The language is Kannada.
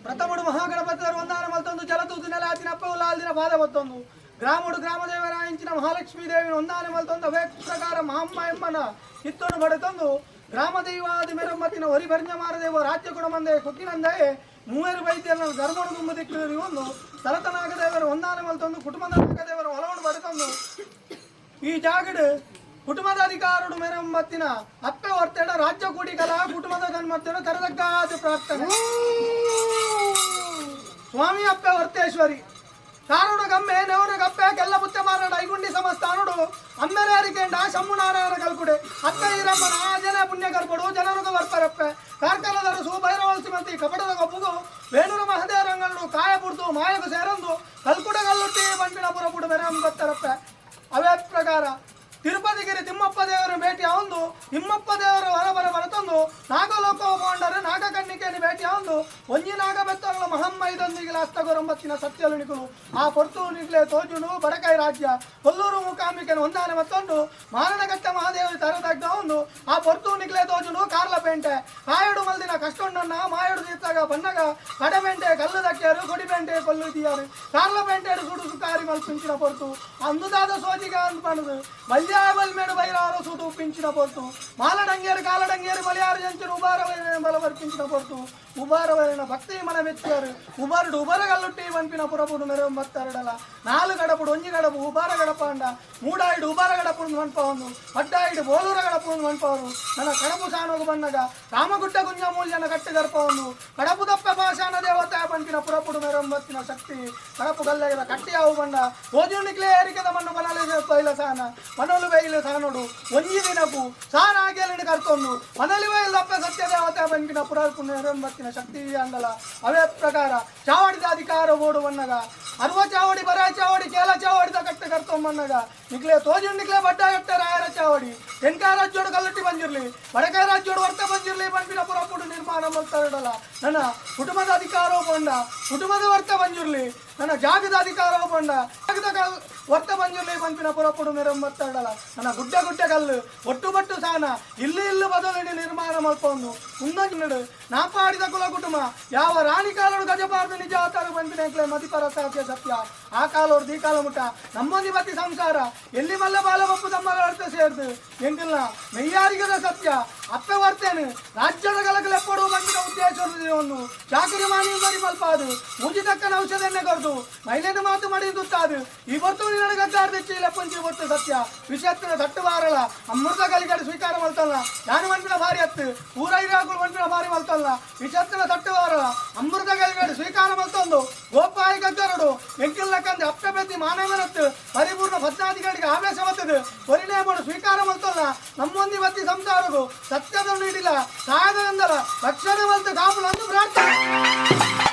ಪ್ರಥಮುಡು ಮಹಾಗಣಪತಿಯವರು ಒಂದಾನ ಮಲ್ತೊಂದು ಜಲತೂತು ನೆಲಾತಿನ ಅಪ್ಪವುಲಾಲ್ದಿನ ಬಾಧ ಬತ್ತೊಂದು ಗ್ರಾಮುಡು ಗ್ರಾಮದೇವರಾಯಿಂಚಿನ ಮಹಾಲಕ್ಷ್ಮೀ ದೇವಿನ ಒಂದಾನೆ ಮಲ್ತೊಂದು ಅವೇ ಪ್ರಕಾರ ಮಹಮ್ಮ ಎಮ್ಮನ ಕಿತ್ತೊಂದು ಬಡತೊಂದು ಗ್ರಾಮದೈವಾದಿ ಮೆರಮ್ಮತ್ತಿನ ಹೊರಿಬರ್ಜ ಮಾರದೇವ ರಾಜ್ಯ ಕುಡಮಂದೆ ಕೊಕ್ಕಿನಂದಯೇ ಮೂವರು ವೈದ್ಯರನ್ನು ಧರ್ಮಡು ತುಂಬ ದಿಕ್ಕಿ ಒಂದು ತಲತನಾಗದೇವರು ಒಂದಾನೆ ಮಲ್ತೊಂದು ಕುಟುಂಬದ ನಾಗದೇವರು ಹೊಲವನ್ನು ಬಡತೊಂದು ಈ ಜಾಗಡು ಕುಟುಂಬದ ಅಧಿಕಾರಡು ಮೆರಮ್ಮತ್ತಿನ ಅಪ್ಪೆ ಹೊರ್ತೆಡ ರಾಜ್ಯ ಕೂಡಿಕಲ ಕುಟುಂಬದ ಜನ್ಮತ್ತಿನ ತರದಕ್ಕಾದ ಪ್ರಾರ್ಥನೆ ಸ್ವಾಮಿ ಅಪ್ಪೆ ಹೊರ್ತೇಶ್ವರಿ ತಾನುಡು ಗಮ್ಮೆ ನೆವರು ಗಪ್ಪೆ ಕೆಲ್ಲ ಬುತ್ತೆ ಮಾರಾಡ ಐಗುಂಡಿ ಸಮಸ್ತಾನುಡು ಅಮ್ಮೆರೇರಿಕೆಂಡ ಶಮ್ಮು ನಾರಾಯಣ ಕಲ್ಕುಡೆ ಅಕ್ಕ ಈರಮ್ಮನ ಜನ ಪುಣ್ಯ ಕರ್ಪಡು ಜನರುಗ ಬರ್ತಾರಪ್ಪೆ ಕಾರ್ಕಳದರು ಸುಭೈರವಲ್ಸಿ ಮಂತಿ ಕಪಟದ ಗಬ್ಬುಗು ವೇಣೂರು ಮಹದೇವರಂಗಲ್ಲು ಕಾಯ ಪುಡ್ತು ಮಾಯಗು ಸೇರಂದು ಕಲ್ಕುಡ ಕಲ್ಲುಟ್ಟಿ ಬಂಡಿನ ಪುರಪುಡು ಮೆರಂ ಬರ್ತಾರಪ್ಪೆ ಅವೇ ಪ್ರಕಾರ ತಿರುಪತಿಗಿರಿ ತಿಮ್ಮಪ್ಪ ದೇವರ ಭೇಟಿ ಒಂದು ತಿಮ್ಮಪ್ಪ ದೇವರ ಹೊರಬರ ಬರತಂದು ನಾಗಲೋಕ ಹೋಗೊಂಡರೆ ನಾಗಕನ್ನಿಕೆಯನ್ನು ಭೇಟಿ ಒಂದು ಒಂಜಿ ನಾಗ ಬೆತ್ತಗಳ ಮಹಮ್ಮ ಇದೊಂದಿಗೆ ಹಸ್ತಗೊರಂಬತ್ತಿನ ಸತ್ಯಲುಣಿಗಳು ಆ ಪೊರ್ತು ನಿಗ್ಲೆ ತೋಜುನು ಬಡಕೈ ರಾಜ್ಯ ಕೊಲ್ಲೂರು ಮೂಕಾಂಬಿಕೆನ ಒಂದಾನೆ ಮತ್ತೊಂದು ಮಾರಣಗಟ್ಟ ಮಹಾದೇವಿ ತರದಗ್ಗ ಒಂದು ಆ ಪೊರ್ತು ನಿಗ್ಲೆ ತೋಜುನು ಕಾರ್ಲ ಪೇಂಟೆ ಕಾಯಡು ಮಲ್ದಿನ ಕಷ್ಟೊಂಡನ್ನ ಮಾಯಡು ತೀರ್ಥಗ ಬಣ್ಣಗ ಕಡಮೆಂಟೆ ಕಲ್ಲು ದಕ್ಕಿಯರು ಕೊಡಿಪೇಂಟೆ ಕೊಲ್ಲುದಿಯಾರು ಕಾರ್ಲ ಪೇಂಟೆಡು ಸುಡು ಸುಕಾರಿ ಮಲ್ಪಿಂಚಿನ ಪೊರ್ತು ಅಂದುದಾದ ಸೋಜಿಗ ಅಂತ ಪಣದು ಮೇಡು ಬೈರಾರು ಸೂಟು ಪಿಂಚಿನ ಪೊರ್ತು ಮಾಲಡಂಗೇರು ಕಾಲಡಂಗೇರು ಬಲಿಯಾರು ಜಂಚರು ಉಬಾರ ಬಲವರ್ಪಿಂಚಿನ ಪೊರ್ತು ಉಬಾರವರಣ ಭಕ್ತಿ ಮನ ಮೆಚ್ಚಿಯರು ಉಬಾರಡು ಉಬರಗಲ್ಲುಟ್ಟಿ ಬಂಪಿನ ಪುರಪುಡು ಮೆರವಂಬತ್ತರಡಲ ನಾಲು ಗಡಪುಡು ಒಂಜಿ ಗಡಪು ಉಬಾರ ಗಡಪ ಅಂಡ ಮೂಡಾಯಿಡು ಉಬಾರ ಗಡಪುಡು ಮನ್ಪ ಒಂದು ಅಡ್ಡಾಯಿಡು ಬೋಲೂರ ಗಡಪುಡು ಮನ್ಪವರು ನನ್ನ ಕಡಪು ಸಾನೋಗು ಬಣ್ಣಗ ರಾಮಗುಡ್ಡ ಗುಂಜ ಮೂಲ್ಯನ ಕಟ್ಟಿ ಗರ್ಪ ಒಂದು ಕಡಪು ದಪ್ಪ ಪಾಷಾಣ ದೇವತೆ ಬಂಪಿನ ಪುರಪುಡು ಮೆರವಂಬತ್ತಿನ ಶಕ್ತಿ ಕಡಪು ಗಲ್ಲೆಗಳ ಕಟ್ಟಿ ಅವು ಬಂಡ ಓಜುನಿಕ್ಲೆ ಏರಿಕೆದ ಮಣ್ಣು ಬನಲೆ ಬೈಲ ಸಾನ ಮನಲು ಬೈಲು ಸಾನೋಡು ಒಂಜಿ ದಿನಪು ಸಾನ ಆಗಿಯಲ್ಲಿನ ಕರ್ತೊಂದು ಮನಲಿ ಬೈಲು ದಪ್ಪ ಸತ್ಯ ದೇವತೆ ಬಂಪಿನ ಪುರಪುಡು ಮೆರವಂಬತ್ತಿನ ಶಕ್ತಿ ಅಂಗಲ ಅವೇ ಪ್ರಕಾರ ಚಾವಡಿದ ಅಧಿಕಾರ ಓಡುವನ್ನಗ ಅರ್ವ ಚಾವಡಿ ಬರ ಚಾವಡಿ ಕೇಲ ಚಾವಡಿದ ಕಟ್ಟೆ ಕರ್ತೊಮ್ಮನ್ನಗ ನಿಕ್ಲೆ ತೋಜು ನಿಕ್ಲೆ ಬಡ್ಡ ಕಟ್ಟೆ ರಾಯರ ಚಾವಡಿ ತೆನ್ಕಾಯ ರಾಜ್ಯೋಡು ಕಲ್ಲುಟ್ಟಿ ಬಂದಿರ್ಲಿ ಬಡಕಾಯ ರಾಜ್ಯೋಡು ವರ್ತ ಬಂದಿರ್ಲಿ ಬಂಪಿನ ಪುರಪುಡು ನಿರ್ಮಾಣ ಮಾಡ್ತಾರಲ್ಲ ನನ್ನ ಕುಟುಂಬದ ಅಧಿಕಾರ ಬಂಡ ಕುಟುಂಬದ ವರ್ತ ಬಂದಿರ್ಲಿ ನನ್ನ ಜಾಗದ ಅಧಿಕಾರ ಬಂಡ ಜಾಗದ ವರ್ತ ಬಂದಿರ್ಲಿ ಬಂಪಿನ ಪುರಪುಡು ಮೆರವಂಬತ್ತಾಡಲ್ಲ ನನ್ನ ಗುಡ್ಡ ಗುಡ್ಡ ಕಲ್ಲು ಒಟ್ಟು ಬಟ್ಟು ಸಾನ ಇಲ್ಲಿ ಬದಲಿಡಿ ನಿರ್ಮಾಣ ಮಾಡ್ಕೊಂಡು ಮುಂದೊಂದು ನಾಪಾಡಿದ ಕುಲ ಕುಟುಂಬ ಯಾವ ರಾಣಿ ಕಾಲೋಡು ಗಜಪಾರ್ದು ನಿಜ ಅವತಾರ ಬಂದಿನ ಮತಿಪರ ಸಾಧ್ಯ ಸತ್ಯ ಆ ಕಾಲೋಡು ದಿ ಕಾಲ ಮುಟ್ಟ ನಮ್ಮೊಂದಿ ಬತ್ತಿ ಸಂಸಾರ ಎಲ್ಲಿ ಮಲ್ಲ ಬಾಲ ಬಪ್ಪು ತಮ್ಮ ಅರ್ಥ ಸೇರ್ದು ಎಂಗಿಲ್ಲ ಮೆಯ್ಯಾರಿಗದ ಸತ್ಯ ಅಪ್ಪೆ ವರ್ತೇನೆ ರಾಜ್ಯದ ಗಲಗಲೆ ಕೊಡುವ ಬಂದಿನ ಉದ್ದೇಶವನ್ನು ಚಾಕರಿ ಮಾನಿ ಬರಿ ಮಲ್ಪ ಅದು ಮುಜಿತಕ್ಕನ ಔಷಧನ್ನೇ ಕೊರದು ಮಹಿಳೆನ ಮಾತು ಮಾಡಿದುತ್ತಾದು ಈ ಹೊತ್ತು ನನಗದ್ದಾರ್ದ ಚೀಲ ಪಂಚಿ ಹೊತ್ತು ಸತ್ಯ ವಿಷಯತ್ತಿನ ತಟ್ಟುವಾರಲ್ಲ ಅಮೃತ ಕಲಿಗಡೆ ಸ್ವೀಕಾರ ಮಾಡ್ತಲ್ಲ ನಾನು ಮನ್ಪಿನ ಭಾರಿ ಹತ್ತು ಊರೈರಾಗಳು ಮನ್ಪಿನ ಭಾರಿ ಮಲ್ತಲ್ಲ ವಿಷಯತ್ತಿನ ತಟ್ಟುವಾರಲ್ಲ ಅಮೃತ ಕಲಿಗಡೆ ಸ್ವೀಕಾರ ಮಲ್ತೊಂದು ಗೋಪಾಯಿ ಗದ್ದರಡು ಎಂಕಿಲ್ಲಕ್ಕಂದು ಅಪ್ಪೆ ಬೆತ್ತಿ ಮಾನವನತ್ತು ಪರಿಪೂರ್ಣ ಭದ್ರಾಧಿಕಾರಿಗೆ ಆವೇಶ ಬರ್ತದೆ ಹೊರಿನೇ ಮಾಡು ಸ್ವೀಕಾರ ಮಲ್ತಲ್ಲ ನಮ್ಮೊಂದಿ ಬತ್ತಿ ಸಂಸಾರದು ಸತ್ಯದ ನೀಡಿಲ್ಲ ಸಾಯದ ಎಂದಲ್ಲ ರಕ್ಷಣೆ ಮಲ್ತ ಕಾಪುಲನ್ನು ಪ್ರಾರ್ಥನೆ